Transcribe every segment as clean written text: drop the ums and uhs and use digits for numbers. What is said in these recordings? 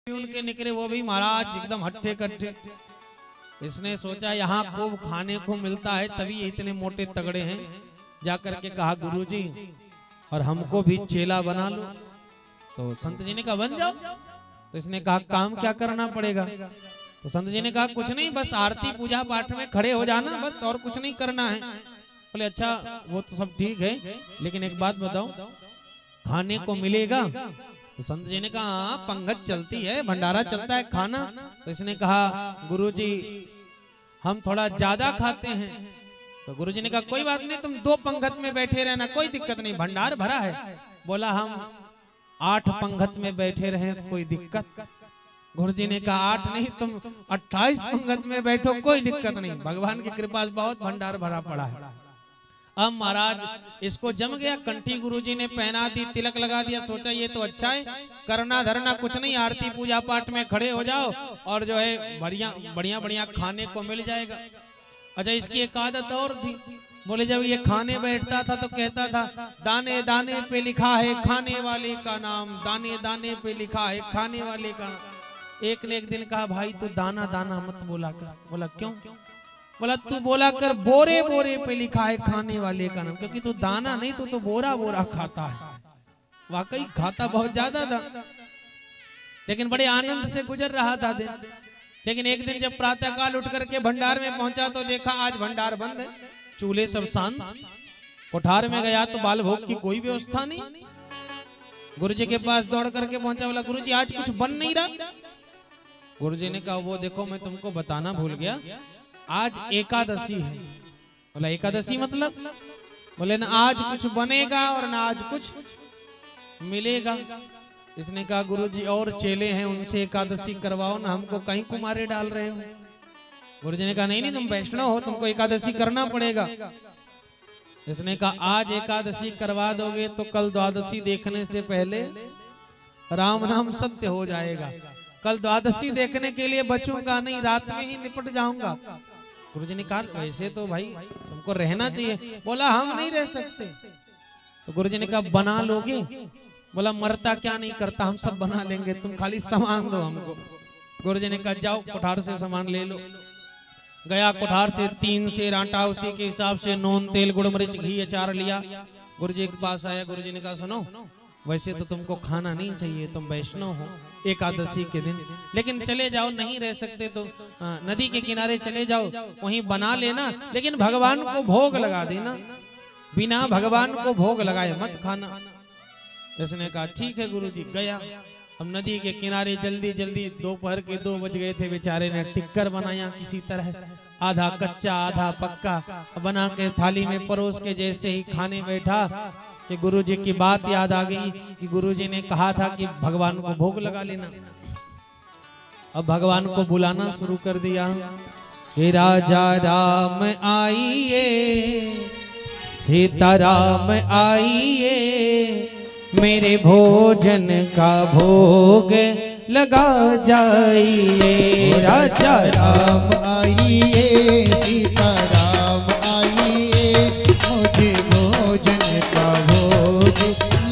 उनके निकले वो भी महाराज एकदम हट्ठे कट्ठे। इसने सोचा यहाँ खूब खाने को मिलता है तभी ये इतने मोटे तगड़े हैं। जाकर के कहा गुरुजी और हमको भी चेला बना लो। तो संत जी ने कहा बन जाओ। तो इसने कहा काम क्या करना पड़ेगा? तो संत जी ने कहा कुछ नहीं, बस आरती पूजा पाठ में खड़े हो जाना बस, और कुछ नहीं करना है। बोले अच्छा वो तो सब ठीक है, लेकिन एक बात बताओ खाने को मिलेगा? तो संत जी ने कहा हाँ पंगत चलती है, भंडारा चलता है, खाना। तो इसने कहा गुरुजी हम थोड़ा ज्यादा खाते हैं। तो गुरुजी ने कहा कोई बात नहीं, तुम 2 पंगत में बैठे रहना, कोई दिक्कत नहीं, भंडार भरा है। बोला हम 8 पंगत में बैठे रहे तो कोई दिक्कत? गुरुजी ने कहा 8 नहीं तुम 28 पंगत में बैठो, कोई दिक्कत नहीं, भगवान की कृपा से बहुत भंडार भरा पड़ा है। अब महाराज इसको जम गया, कंठी गुरुजी ने पहना दी, तिलक लगा दिया। सोचा ये तो अच्छा है, करना धरना कुछ नहीं, आरती पूजा पाठ में खड़े हो जाओ और जो है बढ़िया बढ़िया बढ़िया खाने को मिल जाएगा। अच्छा इसकी एक आदत और थी। बोले जब ये खाने बैठता था तो कहता था दाने दाने पे लिखा है खाने वाले का नाम, दाने दाने पे लिखा है खाने वाले का नाम। एक ने एक दिन कहा भाई तू दाना दाना मत बोला कर। बोला क्यों? बोला तू बोला कर बोरे बोरे पे लिखा है खाने वाले का नाम, क्योंकि तू दाना नहीं तो बोरा बोरा खाता है। वाकई खाता बहुत ज्यादा था, लेकिन बड़े आनंद से गुजर रहा था दिन। लेकिन एक दिन जब प्रातः काल उठ करके भंडार में पहुंचा तो देखा आज भंडार बंद है, चूल्हे सब शांत। कोठार में गया तो बाल भोग की कोई व्यवस्था नहीं। गुरुजी के पास दौड़ करके पहुंचा, बोला गुरुजी आज कुछ बन नहीं रहा। गुरुजी ने कहा वो देखो मैं तुमको बताना भूल गया, आज एकादशी है। बोला एकादशी मतलब? बोले ना आज कुछ बनेगा और ना आज कुछ मिलेगा। इसने कहा गुरुजी और चेले हैं उनसे एकादशी करवाओ ना, हमको कहीं कुमारे डाल रहे हो। गुरुजी ने कहा नहीं नहीं तुम वैष्णव हो, तुमको एकादशी करना पड़ेगा। इसने कहा आज एकादशी करवा दोगे तो कल द्वादशी देखने से पहले राम नाम सत्य हो जाएगा। कल द्वादशी देखने के लिए बचूंगा नहीं, रात में ही निपट जाऊंगा। गुरुजी ने कहा वैसे तो भाई तुमको रहना चाहिए। बोला हम नहीं रह सकते। तो गुरुजी ने कहा बना लोगे? बोला मरता क्या नहीं करता, हम सब बना लेंगे, तुम खाली सामान दो हमको। गुरुजी ने कहा जाओ कोठार से सामान ले लो। गया कोठार से 3 सेर आटा, उसी के हिसाब से नून तेल गुड़ मिर्च घी अचार लिया। गुरुजी के पास आया, गुरुजी ने कहा सुनो वैसे तो तुमको खाना नहीं चाहिए, तुम वैष्णव हो एकादशी के दिन, लेकिन चले जाओ, नहीं रह सकते तो नदी के किनारे चले जाओ, वहीं बना लेना, लेकिन भगवान को भोग लगा देना, बिना भगवान को भोग लगाए मत खाना। इसने कहा ठीक है गुरुजी। गया अब नदी के किनारे जल्दी जल्दी, दोपहर के 2 बज गए थे, बेचारे ने टिक्कर बनाया किसी तरह, आधा कच्चा आधा पक्का बना के थाली में परोस के जैसे ही खाने बैठा कि गुरुजी की बात याद आ गई कि गुरुजी ने कहा था कि भगवान को भोग लगा लेना। अब भगवान को बुलाना शुरू कर दिया, हे राजा राम आइए, सीता राम आइए, मेरे भोजन का भोग लगा जाइए। राजा राम आइए, सीता राम आइए, मुझे भोजन का भोग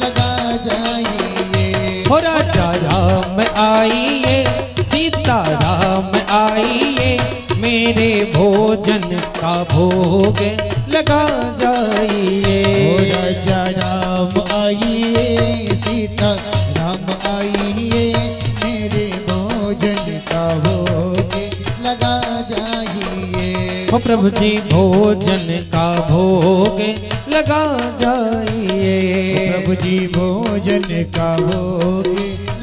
लगा जाइए। हो राजा राम आइए, सीता राम आइए, मेरे भोजन का भोग लगा जाइए। हो राजा राम आइए, सीता राम आइए, मेरे भोजन का भोग लगा जाइए। हो प्रभु जी भोजन का भोग लगा जाइए। प्रभु जी भोजन का भोग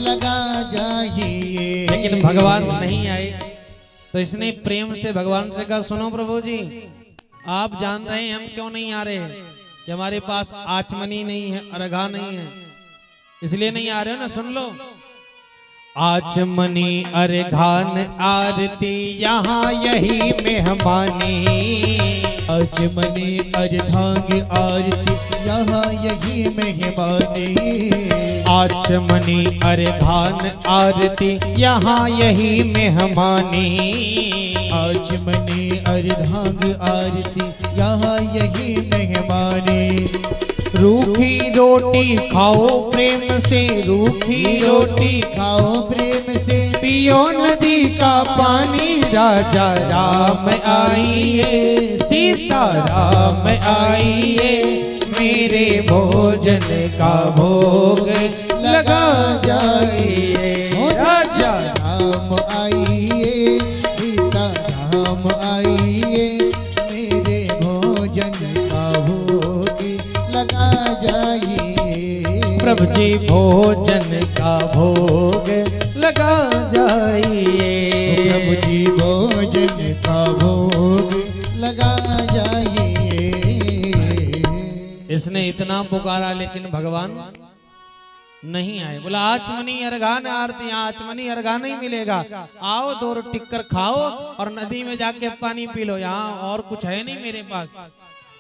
लगा जाइए। लेकिन भगवान नहीं आए तो इसने प्रेम से भगवान से कहा सुनो प्रभु जी आप जान रहे हैं हम क्यों नहीं आ रहे हैं, कि हमारे पास आचमनी नहीं है, अर्घा नहीं है, इसलिए नहीं आ रहे हो ना। सुन लो, आचमनी अर्घान आरती यहाँ यही मेहमानी, आचमनी अर्घांग आरती यहाँ यही मेहमानी, आचमनी अर्घान आरती यहाँ यही मेहमानी, आचमनी अर्घांग आरती यहाँ यही मेहमानी। रूखी रोटी खाओ प्रेम से, रूखी रोटी खाओ प्रेम से, पियो नदी का पानी, राजा राम आइए, सीता राम आइए, मेरे भोजन का भोग लगा जाइए। राजा राम आइए, सीता राम आइए, मेरे भोजन का भोग लगा जाइए। प्रभु जी भोजन का भोग लगा जाइए। प्रभु जी भोजन का भोग लगा जाइए। इसने इतना पुकारा लेकिन भगवान नहीं आए। बोला आचमनी अर्घा न आरती, आचमनी अर्घा नहीं मिलेगा, आओ 2 रोटी टिक्कर खाओ और नदी में जाके पानी पी लो, यहाँ और कुछ है नहीं मेरे पास।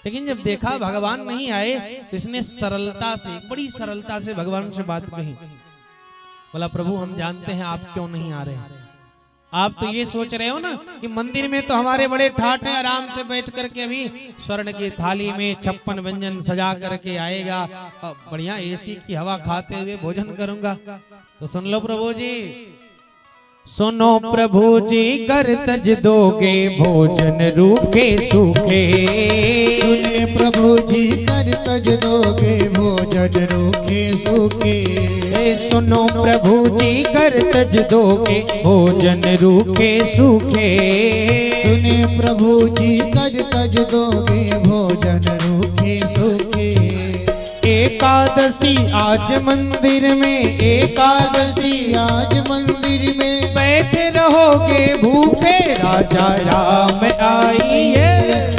लेकिन जब देखा भगवान नहीं आए तो इसने सरलता से, बड़ी सरलता से भगवान से बात कही। बोला प्रभु हम जानते हैं आप क्यों नहीं आ रहे हैं। आप तो ये सोच रहे हो ना कि मंदिर में तो हमारे बड़े ठाट हैं, आराम से बैठ करके अभी स्वर्ण की थाली में 56 व्यंजन सजा करके आएगा, बढ़िया एसी की हवा खाते हुए भोजन करूंगा। तो सुन लो प्रभु जी, सुनो प्रभु जी, कर तज दोगे भोजन रूखे सूखे। सुने प्रभु जी, कर तज दोगे भोजन रूखे सूखे। सुनो प्रभु जी, कर तज दोगे भोजन रूखे सूखे। सुने प्रभु जी, कर तज दोगे भोजन रूखे सूखे। एकादशी आज मंदिर में, एकादशी आज मंदिर में, बैठे रहोगे भूखे, राजा राम आइए,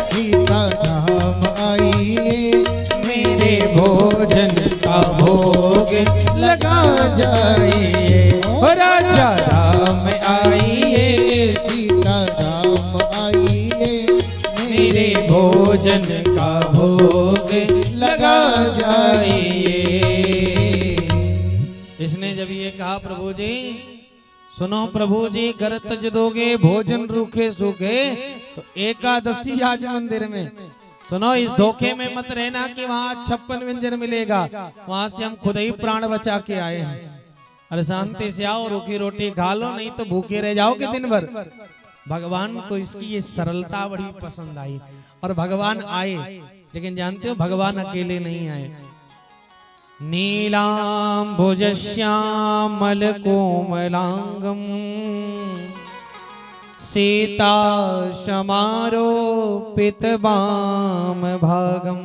सीता राम आइए, मेरे भोजन का भोग लगा जाइए। राजा राम आइए, सीता राम आइए, मेरे भोजन का भोग लगा जाइए। इसने जब ये कहा प्रभु जी, सुनो प्रभु जी, कर तज दोगे भोजन रूखे सूखे, तो एकादशी आज मंदिर में। सुनो इस धोखे में मत रहना कि वहाँ 56 व्यंजन मिलेगा, वहां से हम खुद ही प्राण बचा के आए हैं। अरे शांति से आओ, रूखी रोटी खा लो, नहीं तो भूखे रह जाओगे दिन भर। भगवान को इसकी ये सरलता बड़ी पसंद आई और भगवान आए। लेकिन जानते हो भगवान अकेले नहीं आए। नीलांबुज श्यामल कोमलांगम, सीता समारोपित वाम भागम।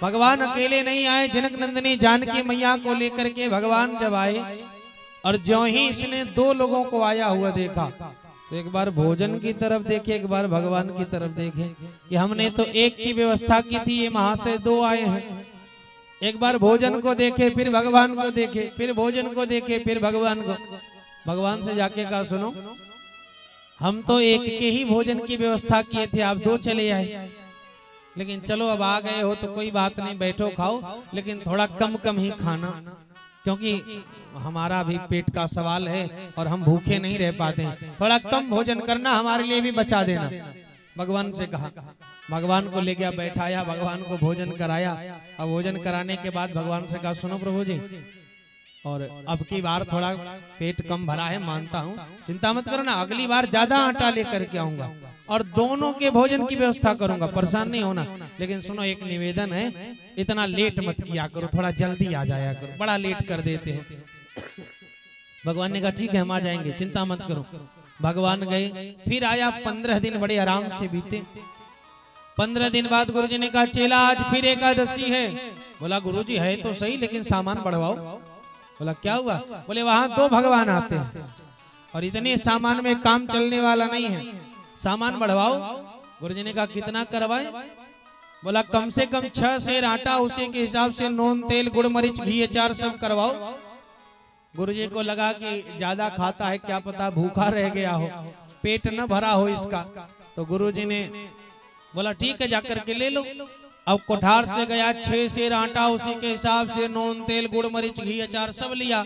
भगवान अकेले नहीं आए, जनक नंदिनी जानकी मैया को लेकर के भगवान जब आए और ज्यों ही इसने 2 लोगों को आया हुआ देखा तो एक बार भोजन की तरफ देखे, एक बार भगवान की तरफ देखे कि हमने तो एक की व्यवस्था की थी, ये महाशय 2 आए हैं। एक बार भोजन को देखे, फिर भगवान को देखे, फिर भोजन को देखे, फिर भगवान को। भगवान से जाके कहा सुनो, हम तो एक के ही भोजन की व्यवस्था किए थे, आप 2 चले आए। लेकिन चलो अब आ गए हो तो कोई बात नहीं, बैठो खाओ, लेकिन थोड़ा कम कम ही खाना, क्योंकि हमारा भी पेट का सवाल है और हम भूखे नहीं रह पाते हैं। थोड़ा कम भोजन करना, हमारे लिए भी बचा देना। भगवान से कहा, भगवान को ले गया, बैठाया, भगवान को भोजन कराया। अब भोजन कराने के बाद भगवान से कहा सुनो प्रभु जी, और अब की बार थोड़ा पेट कम भरा है, मानता हूँ, चिंता मत करो ना, अगली बार ज्यादा आटा लेकर के आऊंगा और दोनों के भोजन की व्यवस्था करूंगा, परेशान नहीं होना। लेकिन सुनो एक निवेदन है, इतना लेट मत किया करो, थोड़ा जल्दी आ जाया करो, बड़ा लेट कर देते हो। भगवान ने कहा ठीक है हम आ जाएंगे, चिंता मत करो। भगवान गए, फिर आया, 15 दिन बड़े आराम से बीते। 15 दिन बाद गुरुजी ने कहा चेला आज फिर एकादशी है। बोला गुरुजी है तो सही, लेकिन सामान बढ़वाओ। बोला क्या हुआ? बोले वहां 2 भगवान आते हैं और इतने सामान में काम चलने वाला नहीं है, सामान बढ़वाओ। गुरुजी ने कहा कितना करवाए? बोला कम से कम 6 सेर आटा, उसी के हिसाब से नून तेल गुड़ मरीच घी अचार सब करवाओ। गुरुजी को लगा कि ज्यादा खाता है, क्या पता भूखा रह गया हो, पेट न भरा हो इसका। तो गुरुजी ने बोला ठीक है जाकर के ले लो। अब कोठार से गया, 6 सेर आटा, उसी के हिसाब से नून तेल गुड़ मरीच घी अचार सब लिया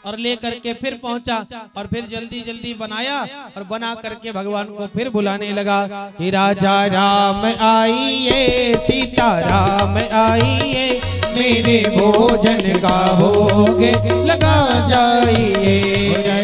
और ले करके फिर पहुंचा और फिर जल्दी जल्दी बनाया और बना करके भगवान को फिर बुलाने लगा कि राजा राम आइए, सीता राम आइए, मेरे भोजन का भोग लगा जाइए।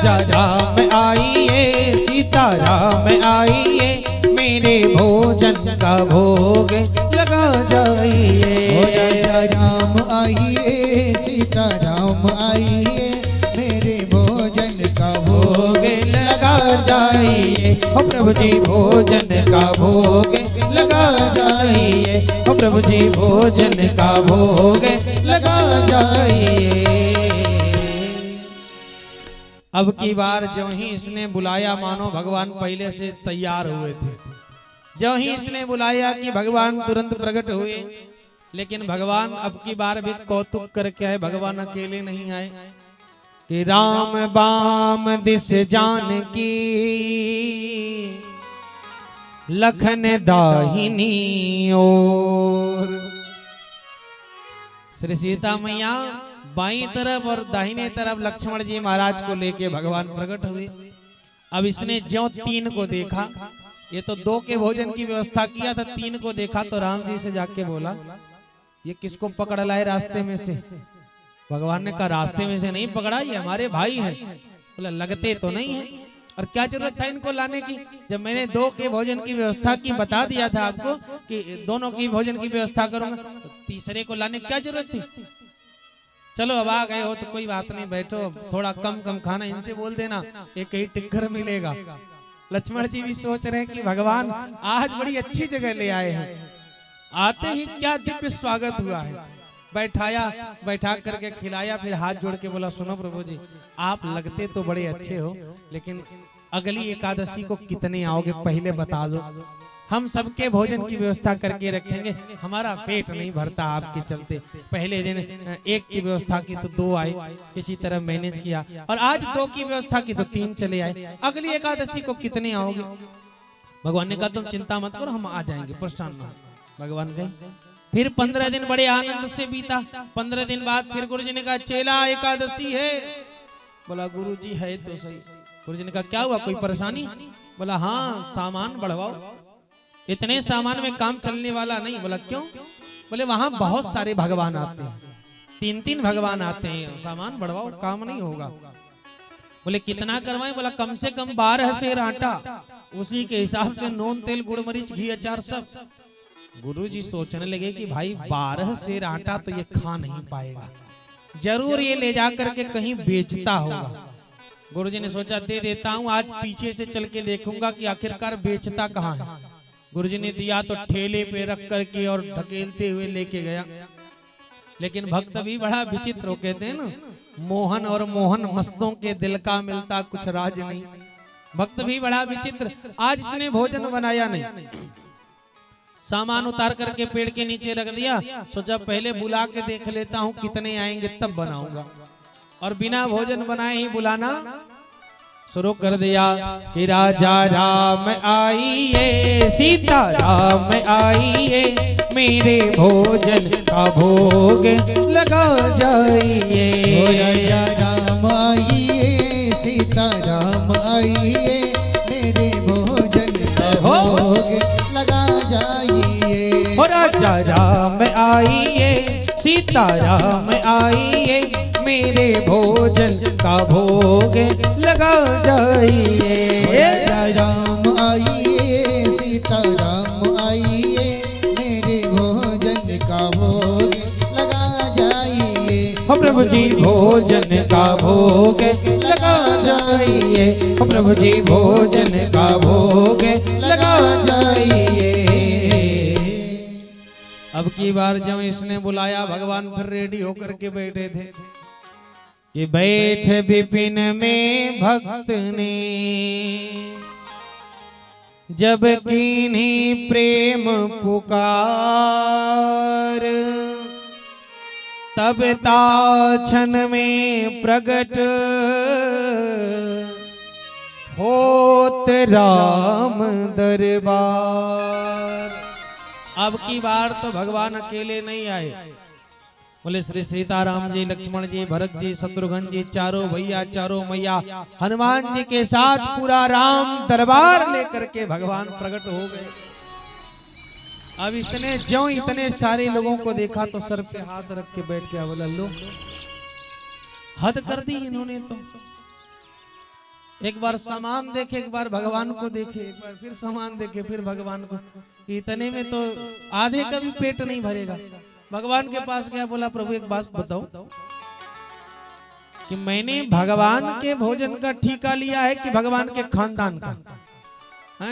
राजा राम आइए, सीता राम आइए, मेरे भोजन का भोग लगा जाइए। राजा राम आइए, सीता राम आइए, मेरे भोजन का भोग लगा जाइए। हो प्रभु जी भोजन का भोग लगा जाइए, हो प्रभु जी भोजन का भोग लगा जाइए। अब की बार जो ही इसने बुलाया मानो भगवान पहले से तैयार हुए थे। जो ही इसने बुलाया कि भगवान तुरंत प्रकट हुए। लेकिन भगवान अब की बार भी कौतुक करके आए, भगवान अकेले नहीं आए कि राम बाम दिस जानकी लखन दाहिनी ओर। श्री सीता मैया बाईं तरफ और दाहिने तरफ लक्ष्मण जी महाराज को लेके भगवान प्रकट हुए। अब इसने ज्यों तीन को देखा, ये तो दो के भोजन की व्यवस्था किया था, तीन को देखा तो राम जी से जाके बोला ये किसको पकड़ लाए रास्ते में से। भगवान ने कहा रास्ते में से नहीं पकड़ा, ये हमारे भाई हैं। बोला लगते तो नहीं है, और क्या जरूरत था इनको लाने की, जब मैंने दो के भोजन की व्यवस्था की, बता दिया था आपको कि दोनों की भोजन की व्यवस्था करूंगा, तो तीसरे को लाने की क्या जरूरत थी। चलो अब आ गए हो तो कोई बात नहीं, बैठो, थोड़ा कम कम खाना, इनसे बोल देना एक ही टिक्कर मिलेगा। लक्ष्मण जी भी सोच रहे हैं कि भगवान आज बड़ी अच्छी जगह ले आए हैं, आते ही क्या दिव्य स्वागत हुआ है। बैठाया, बैठा करके खिलाया, फिर हाथ जोड़ के बोला सुनो प्रभु जी आप लगते तो बड़े अच्छे हो, लेकिन अगली एकादशी को कितने आओगे पहले बता दो, हम सबके भोजन की व्यवस्था करके रखेंगे, हमारा पेट नहीं भरता आपके चलते। पहले दिन एक की व्यवस्था की तो दो आए, किसी तरह मैनेज किया, और आज दो की व्यवस्था की तो तीन चले आए, अगली एकादशी को कितने आओगे। भगवान ने कहा तुम चिंता मत करो, हम आ जाएंगे, परेशान ना। भगवान गए, फिर 15 दिन बड़े आनंद से बीता। 15 दिन बाद फिर गुरु जी ने कहा चेला एकादशी है। बोला गुरु जी है तो सही। गुरु जी ने कहा क्या हुआ, कोई परेशानी। बोला हाँ सामान बढ़वाओ, इतने सामान में काम चलने वाला नहीं। बोला क्यों। बोले वहां बहुत सारे भगवान आते हैं, 3-3 भगवान आते हैं, सामान बढ़वाओ काम नहीं होगा। बोले कितना करवाएं। बोला कम से कम 12 सेर आटा, उसी के हिसाब से नून तेल गुड़ मरीच घी अचार सब। गुरु जी सोचने लगे कि भाई 12 सेर आटा तो ये खा नहीं पाएगा, जरूर ये ले जा करके कहीं बेचता होगा। गुरु जी ने सोचा दे देता हूँ, आज पीछे से चल के देखूंगा कि आखिरकार बेचता कहाँ है। गुरु जी ने दिया तो ठेले पे रख करके और ढकेलते हुए लेके गया। लेकिन भक्त भी बड़ा विचित्र हो, कहते हैं ना मोहन और मोहन मस्तों के दिल का मिलता कुछ राज नहीं। भक्त भी बड़ा विचित्र। आज इसने भोजन बनाया नहीं, सामान उतार करके पेड़ के नीचे रख दिया, सोचा पहले बुला के देख लेता हूँ कितने आएंगे तब बनाऊंगा, और बिना भोजन बनाए ही बुलाना शुरू कर दिया कि राजा राम आइए, सीता राम आइए, मेरे भोजन का भोग लगा जाइए। राजा राम आइए, सीता राम आइए, मेरे भोजन का भोग लगा जाइए। हो राजा राम आइए, सीता राम आइए, मेरे भोजन का भोग लगा जाइए। राजा राम आइए, सीता राम आइए, मेरे भोजन का भोग लगा जाइए। हो प्रभु जी भोजन का भोग लगा जाइए, हो प्रभु जी भोजन का भोग लगा जाइए। अब की बार जब इसने बुलाया भगवान फिर रेडी होकर के बैठे थे कि बैठ विपिन में भक्त ने जब कीन्ही प्रेम पुकार, तब ताक्षण में प्रगट होत राम दरबार। अब की बार तो भगवान अकेले नहीं आए, बोले श्री सीताराम जी, लक्ष्मण जी, भरत जी, शत्रुघ्न जी, चारों भैया चारों मैया हनुमान जी के साथ पूरा राम दरबार लेकर के भगवान प्रकट हो गए। अब इसने जो इतने सारे लोगों को देखा तो सर पे हाथ रख के बैठ गया, बोला लो हद कर दी इन्होंने तो। एक बार सामान देखे, एक बार भगवान को देखे, एक बार फिर सामान देखे, फिर भगवान को। इतने में तो आधे का भी पेट नहीं भरेगा। भगवान के पास गया, बोला प्रभु एक बात बताओ कि मैंने भगवान के भोजन का ठीका लिया है कि भगवान के खानदान का?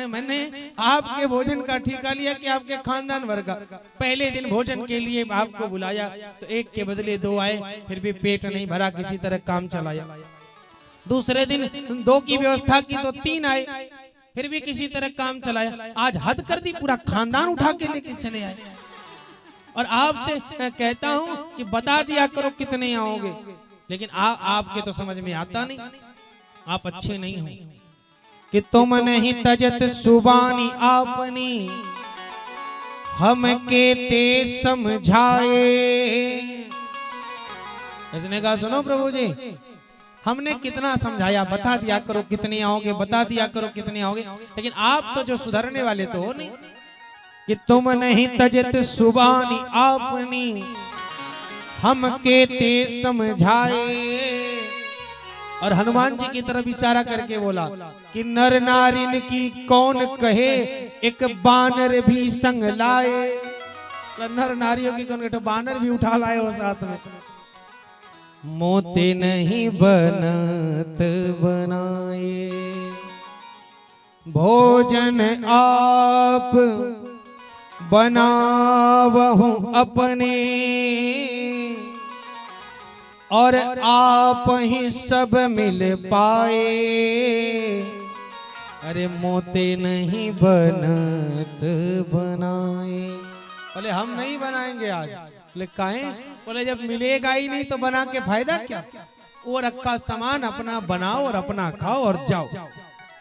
मैंने आपके भोजन का ठीका लिया कि आपके खानदान भर का? पहले दिन भोजन के लिए आपको बुलाया तो एक के बदले दो आए, फिर भी पेट नहीं भरा, किसी तरह काम चलाया। दूसरे दिन दो की व्यवस्था की तो तीन आए, फिर भी किसी तरह काम चलाया। आज हद कर दी, पूरा खानदान उठा के लेके चले आए। और आपसे कहता हूं कि बता दिया करो कितने आओगे, लेकिन आपके तो समझ में आता नहीं, आप अच्छे नहीं हो कि तुम नहीं तजत सुबानी आपनी, हम के ते समझाए। इसने कहा सुनो प्रभु जी, हमने कितना समझाया, बता दिया करो कितने आओगे, बता दिया करो कितने आओगे, लेकिन आप तो जो सुधरने वाले तो हो नहीं कि तुम नहीं तजत सुबानी आपनी, हम के ते समझाए। और हनुमान जी की तरफ इशारा करके बोला कि नर नारिन की कौन कहे, एक बानर भी संग लाए। नर नारियों की कौन कहे, बानर भी उठा लाए हो साथ में। मोते नहीं बनत बनाए, भोजन आप बनावहु अपने, और आप ही सब मिल पाए। अरे मोते नहीं बनत बनाए। बोले हम नहीं बनाएंगे आज। बोले काहे? बोले जब मिलेगा ही नहीं तो बना के फायदा क्या? वो रखा सामान अपना बनाओ और अपना खाओ और जाओ।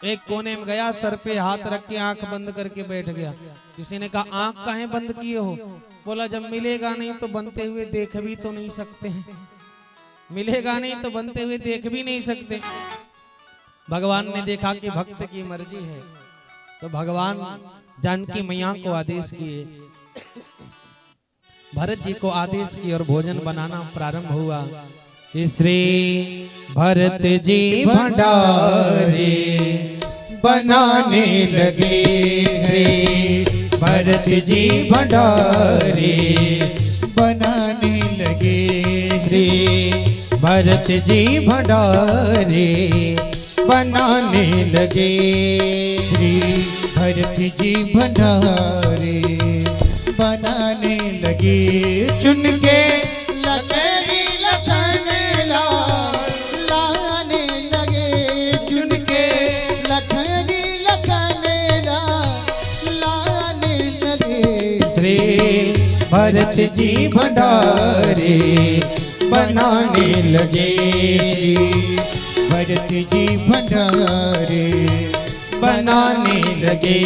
एक कोने में गया, सर पे हाथ रख के आंख बंद करके बैठ गया। किसी ने कहा आंख काहे बंद किए हो? बोला जब मिलेगा नहीं तो बनते हुए देख भी तो नहीं सकते हैं, मिलेगा नहीं तो बनते हुए देख भी नहीं सकते। भगवान ने देखा कि भक्त की मर्जी है, तो भगवान जानकी मैया को आदेश किए, भरत जी को आदेश किए और भोजन बनाना प्रारंभ हुआ। श्री भरत जी भंडारे बनाने लगे, श्री भरत जी भंडारे बनाने लगे, श्री भरत जी भंडारे बनाने लगे, श्री भरत जी भंडारे बनाने लगे। चुन के लखनी लखन लाने लगे, चुन के लखनी लखन लाने लगे। श्री भरत जी भंडारे बनाने लगे, भरत जी भंडारे बनाने लगे,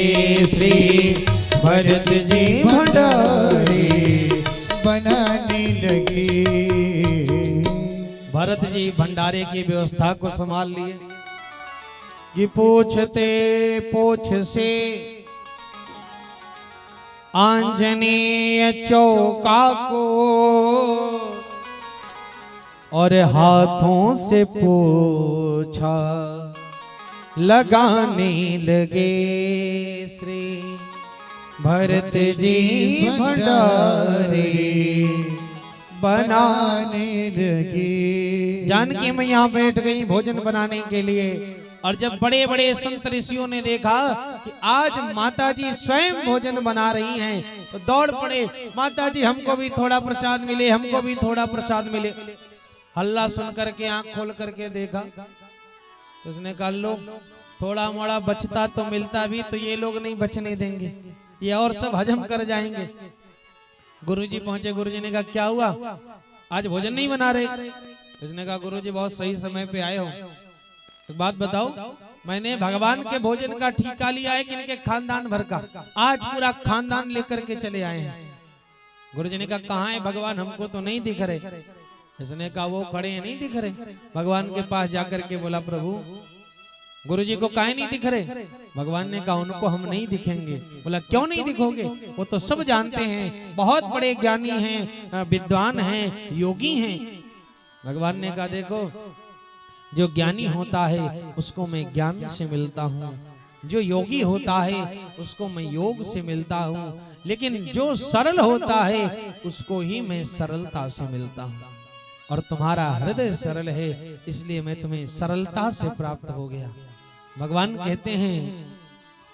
श्री भरत जी भंडारे बनाने लगे। भरत जी भंडारे की व्यवस्था को संभाल लिए कि पूछते पूछ से आंजनेय चौका को, और हाथों से पूछा लगाने लगे, श्री भरत जी भंडारे बनाने लगे। जानकी मैया बैठ गई भोजन बनाने के लिए। और जब बड़े बड़े संत ऋषियों ने देखा कि आज माता जी स्वयं भोजन बना रही हैं, तो दौड़ पड़े, माता जी हमको भी थोड़ा प्रसाद मिले, हमको भी थोड़ा प्रसाद मिले। हल्ला सुन करके आंख खोल करके देखा, उसने कहा लो थोड़ा मोड़ा बचता तो मिलता भी, तो ये लोग नहीं बचने देंगे, ये और सब हजम कर जाएंगे। गुरुजी पहुंचे, गुरुजी ने कहा क्या हुआ, आज भोजन नहीं बना रहे? इसने कहा गुरुजी बहुत सही समय पे आए हो। तो बात बताओ, मैंने भगवान के भोजन का ठीका लिया है कि इनके खानदान भर का? आज पूरा खानदान लेकर के चले आए हैं। गुरुजी ने कहा कहाँ है भगवान, हमको तो नहीं दिख रहे। इसने कहा वो खड़े हैं, नहीं दिख रहे। भगवान के पास जाकर के बोला प्रभु गुरुजी को काहे नहीं दिख रहे? भगवान ने कहा उनको हम नहीं दिखेंगे। बोला क्यों नहीं दिखोगे? वो तो सब जानते हैं, बहुत बड़े ज्ञानी हैं, विद्वान हैं, योगी हैं। भगवान ने कहा देखो जो ज्ञानी होता है उसको मैं ज्ञान से मिलता हूँ, जो योगी होता है उसको मैं योग से मिलता हूँ, लेकिन जो सरल होता है उसको ही मैं सरलता से मिलता हूँ। और तुम्हारा हृदय सरल है, इसलिए मैं तुम्हें सरलता से प्राप्त हो गया। भगवान कहते हैं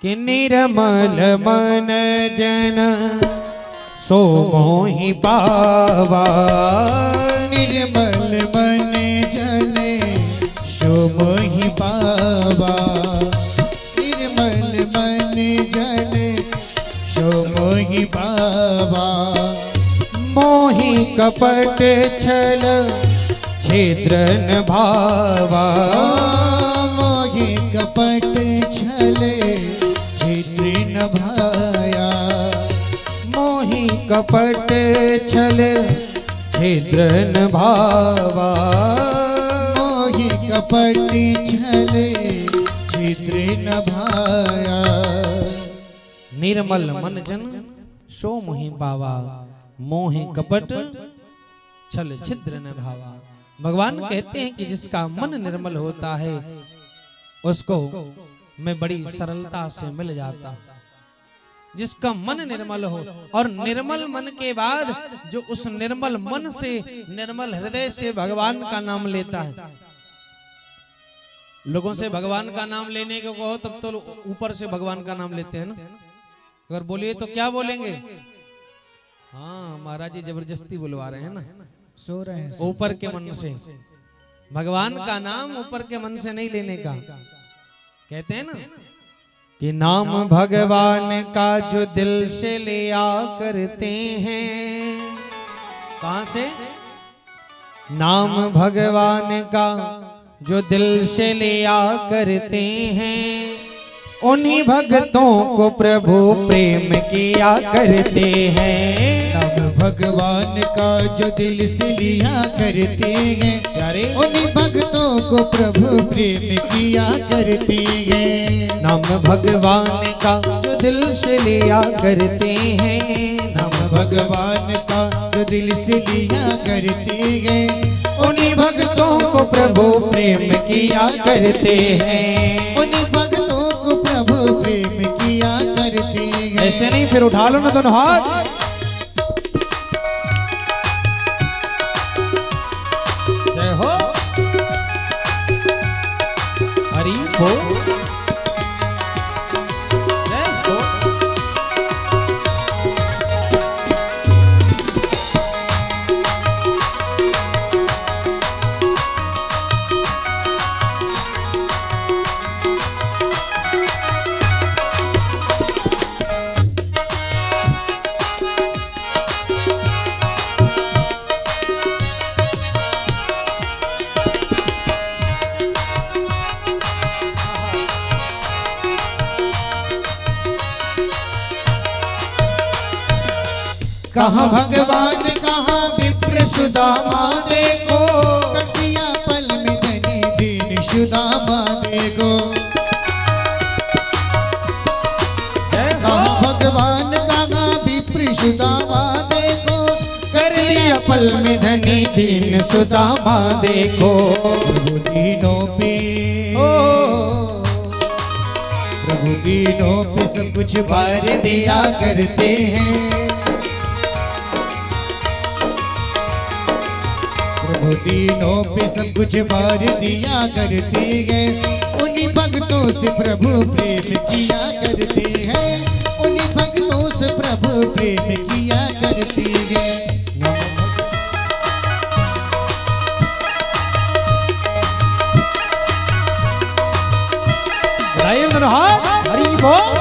कि निर्मल मन जन सो मोहि पावा, निर्मल मन जन सो मोहि पावा, निर्मल मन जन सो मोहि पावा। मोहि कपट छल छिद्र न भावा, मोहि कपट छल छिद्र न भाया, मोहि कपट छल छिद्र न भावा, मोहि कपट छल छिद्र न भाया। निर्मल मन जन सो मोहि पावा, मोहे कपट छल छिद्र न भावा। भगवान कहते हैं कि जिसका मन निर्मल होता है उसको मैं बड़ी सरलता से मिल जाता हूं। जिसका मन निर्मल हो, और निर्मल मन के बाद जो उस निर्मल मन से, निर्मल हृदय से भगवान का नाम लेता है। लोगों से भगवान का नाम लेने को कहो तब तो ऊपर से भगवान का नाम लेते हैं ना। अगर बोलिए तो क्या बोलेंगे? हाँ महाराज जी जबरदस्ती बुलवा रहे हैं ना, सो रहे हैं। ऊपर के मन से भगवान का नाम ऊपर के मन से नहीं लेने का। कहते हैं ना कि नाम भगवान का जो दिल से लिया करते हैं। कहां से? नाम भगवान का जो दिल से लिया करते हैं, उन्हीं भक्तों को प्रभु प्रेम किया करते हैं। नाम भगवान का जो दिल से लिया करते हैं, उन्हीं भक्तों को प्रभु प्रेम किया करते हैं। नाम भगवान का जो दिल से लिया करते हैं, नाम भगवान का जो दिल से लिया करते हैं, उन्हीं भक्तों को प्रभु प्रेम किया करते हैं। उन्हीं भक्तों को प्रभु प्रेम किया करते हैं। ऐसे नहीं, फिर उठा लो ना दोनों हाथ। जय हो हरि बोल, जय हो। कहाँ भगवान कहाँ विप्र सुदामा देखो, कर दिया पल में धनी दीन सुदामा देखो। कहाँ भगवान कहाँ विप्र सुदामा देखो, कर दिया पल में धनी दीन सुदामा देखो। प्रभु दीनों पे, प्रभु दीनों पे सब कुछ भार दिया करते हैं। प्रभु दीनों पे सब कुछ भार दिया करते हैं। उन्हीं भक्तों से प्रभु प्रेम किया करते हैं। उन्हीं भक्तों से प्रभु प्रेम किया करते हैं। हरि बोल।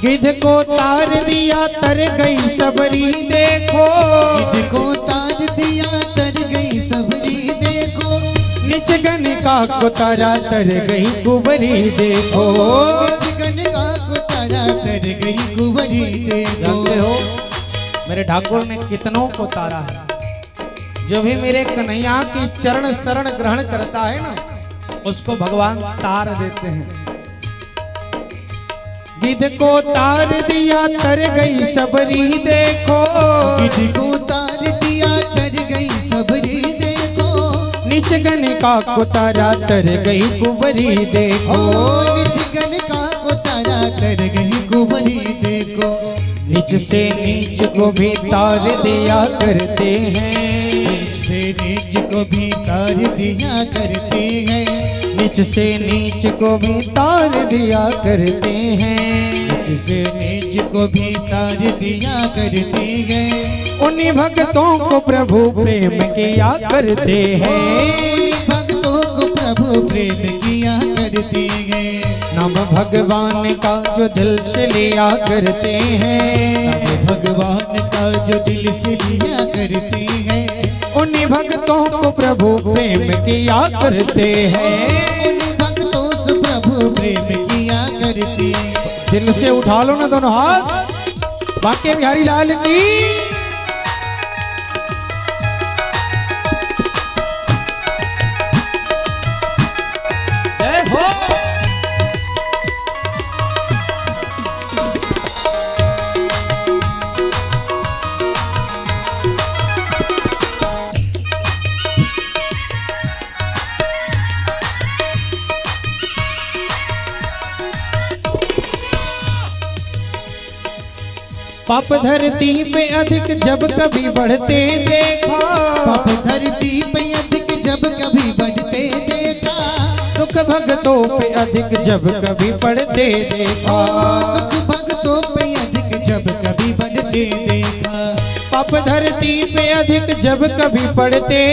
गिद्ध को तार दिया तर गई सबरी देखो, गिद्ध को तार दिया तर गई सबरी देखो। निच गन का को तारा तर गई कुंवरी देखो। निज गंगा को तारा तर गई कुंवरी देखो। जानते हो मेरे ठाकुर ने कितनों को तारा है। जो भी मेरे कन्हैया की चरण शरण ग्रहण करता है ना, उसको भगवान तार देते हैं। गिद्ध को तार दिया तर गई सबरी देखो। गिद्ध को तार दिया तर गई सबरी देखो। नीच गणिका को तारा तर गई कुंवरी देखो। निज गंगा को तारा तर गई कुंवरी देखो। नीच से नीच को भी तार दिया करते हैं। से नीच को भी तार दिया करते हैं। नीच से नीच को भी तार दिया करते हैं। नीच से नीच को भी तार दिया करते हैं। उन्हीं भक्तों को प्रभु प्रेम किया करते हैं। उन्हीं भक्तों को प्रभु प्रेम किया करते हैं। नाम भगवान का जो दिल से लिया करते हैं। नाम भगवान का जो दिल से लिया करते हैं। उन्हीं भक्तों को प्रभु प्रेम किया करते हैं। उन्हीं भक्तों से प्रभु प्रेम किया करते हैं। दिल से उठा लो ना दोनों हाथ। बांके बिहारी लाल की जय हो। पाप धरती पे अधिक जब कभी बढ़ते देखा। पाप धरती पे अधिक जब कभी बढ़ते देखा। दुख भक्तों पे अधिक जब कभी पढ़ते देखा। दुख भक्तों पे अधिक जब कभी बढ़ते देखा। पाप धरती पे अधिक जब कभी पढ़ते